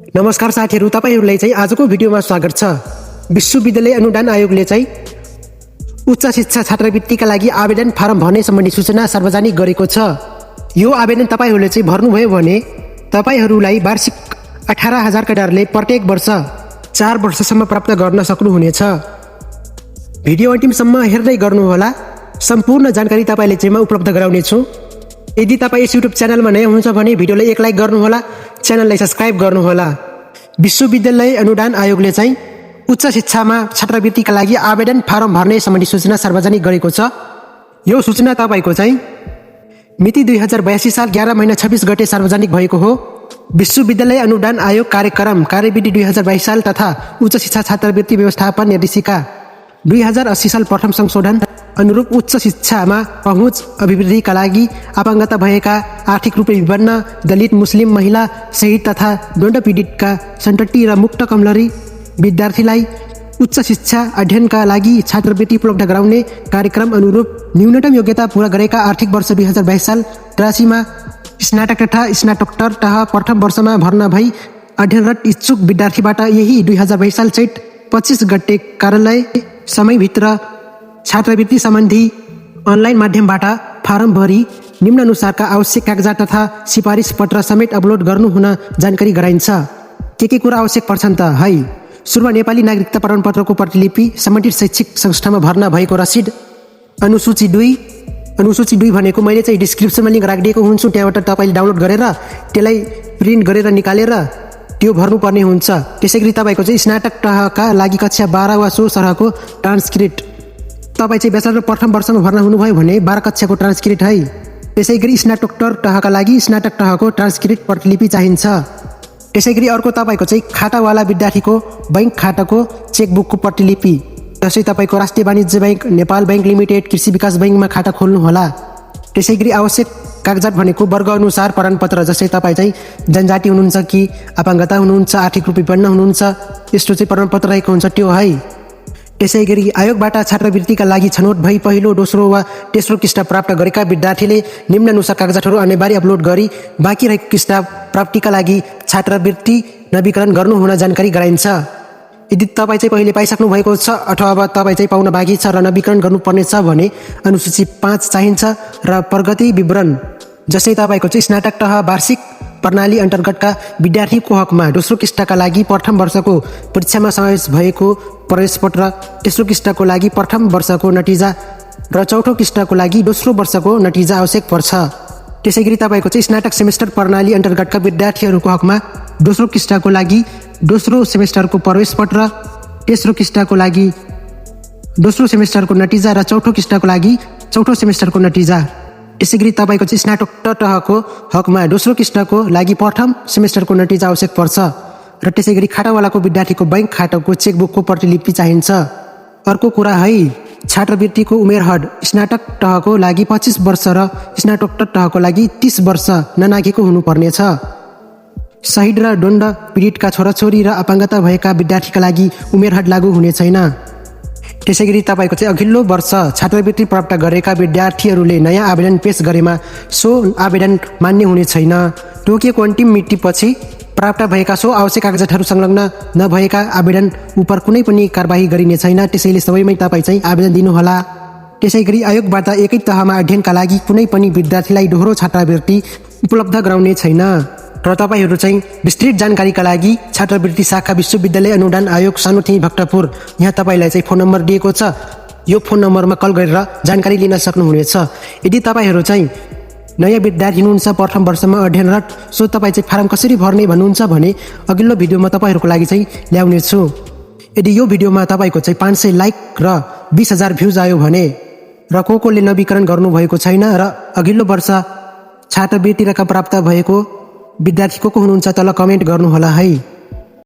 नमस्कार साथीहरु, तपाईहरुलाई चाहिँ आजको भिडियोमा स्वागत छ। विश्वविद्यालय अनुदान आयोगले चाहिँ उच्च शिक्षा छात्रवृत्तिका लागि आवेदन फारम भर्ने सम्बन्धी सूचना सार्वजनिक गरेको छ। यो आवेदन तपाईहरुले चाहिँ भर्नुभयो भने तपाईहरुलाई वार्षिक 18,000 का दरले प्रत्येक वर्ष 4 वर्षसम्म प्राप्त गर्न सक्नुहुनेछ। भिडियो अन्तिमसम्म हेर्दै गर्नुहोला। सम्पूर्ण जानकारी तपाईले चाहिँ म उपलब्ध गराउने छु। यदि तपाई यस युट्युब च्यानलमा नयाँ हुनुहुन्छ भने भिडियोलाई एक लाइक गर्नुहोला, च्यानललाई सब्स्क्राइब गर्नुहोला। विश्वविद्यालय अनुदान आयोगले चाहिँ उच्च शिक्षामा छात्रवृत्तिका लागि आवेदन फारम भर्ने सम्बन्धी सूचना सार्वजनिक गरेको छ। यो सूचना तपाईको चाहिँ मिति 2082 साल 11 महिना 26 गते सार्वजनिक भएको हो। विश्वविद्यालय अनुदान आयोग कार्यक्रम कार्यविधि 2022 साल तथा उच्च शिक्षा छात्रवृत्ति व्यवस्थापन निर्देशिका 2080 साल प्रथम संशोधन अनुरूप उच्च शिक्षामा पहुँच अभिवृद्धिका लागि अपाङ्गता भएका, आर्थिक रूपले विपन्न, दलित, मुस्लिम, महिला शहीद तथा द्वन्द पीडितका सन्तति र मुक्त कमलरी विद्यार्थीलाई उच्च शिक्षा अध्ययनका लागि छात्रवृत्ति उपलब्ध गराउने कार्यक्रम अनुरूप न्यूनतम योग्यता पूरा गरेका आर्थिक वर्ष 2022 साल 83 मा स्नातक तथा स्नातकोत्तर तह प्रथम वर्षमा भर्ना भई अध्ययनरत इच्छुक विद्यार्थीबाट यही 2022 साल चैत 25 गते कार्यालय समयभित्र छात्रवृत्ति सम्बन्धी अनलाइन माध्यमबाट फारम भरी निम्नानुसारका आवश्यक कागजात तथा सिफारिस पत्र समेत अपलोड गर्नु हुन जानकारी गराइन्छ। के कुरा आवश्यक पर्छन् त है। सुरुमा नेपाली नागरिकता प्रमाणपत्रको प्रतिलिपि, सम्बन्धित शैक्षिक संस्थामा भर्ना भएको रसिद, अनुसूची 2 भनेको मैले चाहिँ डिस्क्रिप्सनमा लिंक राखिदिएको हुन्छु, त्यहाँबाट तपाईले डाउनलोड गरेर त्यसलाई प्रिन्ट गरेर निकालेर त्यो भर्नुपर्ने हुन्छ। त्यसैगरी तपाईको चाहिँ स्नातक तहका लागि कक्षा 12 वा सो सरहको ट्रान्सक्रिप्ट, तपाई चाहिँ ब्याचलर प्रथम वर्षमा भर्ना हुनुभयो भने 12 कक्षाको ट्रान्सक्रिप्ट है। त्यसैगरी स्नातकोत्तर तहका लागि स्नातक तहको ट्रान्सक्रिप्ट प्रतिलिपि चाहिन्छ। त्यसैगरी अर्को तपाईको चाहिँ खातावाला विद्यार्थीको बैंक खाताको चेकबुकको प्रतिलिपि, जसै तपाईको राष्ट्रिय वाणिज्य बैंक, नेपाल बैंक लिमिटेड, कृषि विकास बैंकमा खाता खोल्नु होला। त्यसैगरी आवश्यक कागजात भनेको वर्ग अनुसार प्रमाणपत्र, जसै तपाई चाहिँ जनजाति हुनुहुन्छ कि अपाङ्गता हुनुहुन्छ, आर्थिक रूपले विपन्न हुनुहुन्छ, यस्तो चाहिँ प्रमाणपत्र रहेको हुन्छ त्यो है। त्यसैगरी आयोगबाट छात्रवृत्तिका लागि छनौट भई पहिलो, दोस्रो वा तेस्रो किस्ता प्राप्त गरेका विद्यार्थीले निम्नानुसार कागजातहरू अनिवार्य अपलोड गरी बाँकी रहेको किस्ता प्राप्तिका लागि छात्रवृत्ति नवीकरण गर्नु हुन जानकारी गराइन्छ। यदि तपाई चाहिँ पहिले पाइसक्नु भएको छ अथवा अब तपाई चाहिँ पाउन बाँकी छ र नवीकरण गर्नुपर्ने छ भने अनुसूची 5 चाहिन्छ र प्रगति विवरण, जसै तपाईको चाहिँ स्नातक तह वार्षिक प्रणाली अन्तर्गतका विद्यार्थीको हकमा दोस्रो किस्ताका लागि प्रथम वर्षको परीक्षामा समावेश भएको प्रवेश पत्र, तेस्रो किस्ताको लागि प्रथम वर्षको नतिजा र चौथो किस्ताको लागि दोस्रो वर्षको नतिजा आवश्यक पर्छ। त्यसैगरी तपाईको चाहिँ स्नातक सेमेस्टर प्रणाली अन्तर्गतका विद्यार्थीहरूको हकमा दोस्रो किस्ताको लागि दोस्रो सेमेस्टरको प्रवेश पत्र, तेस्रो किस्ताको लागि दोस्रो सेमेस्टरको नतिजा र चौथो किस्ताको लागि चौथो सेमेस्टरको नतिजा। त्यसैगरी तपाईको चाहिँ स्नातकोत्तर तहको हकमा दोस्रो किस्ताको लागि प्रथम सेमेस्टरको नतिजा आवश्यक पर्छ र त्यसैगरी खातावालाको विद्यार्थीको बैंक खाताको चेकबुकको प्रतिलिपि चाहिन्छ। अर्को कुरा है, छात्रवृत्तिको उमेर हद स्नातक तहको लागि 25 वर्ष र स्नातकोत्तर तहको लागि 30 वर्ष ननाघेको हुनुपर्नेछ। शहीद र द्वन्द पीडितका छोराछोरी र अपाङ्गता भएका विद्यार्थीका लागि उमेर हद लागू हुने छैन। त्यसैगरी तपाईको चाहिँ अघिल्लो वर्ष छात्रवृत्ति प्राप्त गरेका विद्यार्थीहरूले नयाँ आवेदन पेश गरेमा सो आवेदन मान्य हुने छैन। तोकिएको अन्तिम मितिपछि प्राप्त भएका सो आवश्यक कागजातहरू संलग्न नभएका आवेदन उप कुनै पनि कारबाही गरिने छैन। त्यसैले सबैमै तपाईँ चाहिँ आवेदन दिनुहोला। त्यसैगरी आयोगबाट एकै तहमा अध्ययनका लागि कुनै पनि विद्यार्थीलाई दोहोरो छात्रवृत्ति उपलब्ध गराउने छैन। र तपाईहरू चाहिँ विस्तृत जानकारीका लागि छात्रवृत्ति शाखा विश्वविद्यालय अनुदान आयोग सानोथिनी भक्तपुर, यहाँ तपाईलाई चाहिँ फोन नम्बर दिएको छ। यो फोन नम्बरमा कल गरेर जानकारी लिन सक्नुहुनेछ। यदि तपाईहरू चाहिँ नयाँ विद्यार्थी हुनुहुन्छ, प्रथम वर्षमा अध्ययनरत, सो तपाईँ चाहिँ फारम कसरी भर्ने भन्नुहुन्छ भने अघिल्लो भिडियोमा तपाईहरूको लागि चाहिँ ल्याउने छु। यदि यो भिडियोमा तपाईको चाहिँ 500 लाइक र 20,000 भ्युज आयो भने र कोले नवीकरण गर्नुभएको छैन र अघिल्लो वर्ष छात्रवृत्ति रकम प्राप्त भएको विद्यार्थी को हुनुहुन्छ तल कमेन्ट गर्नुहोला है।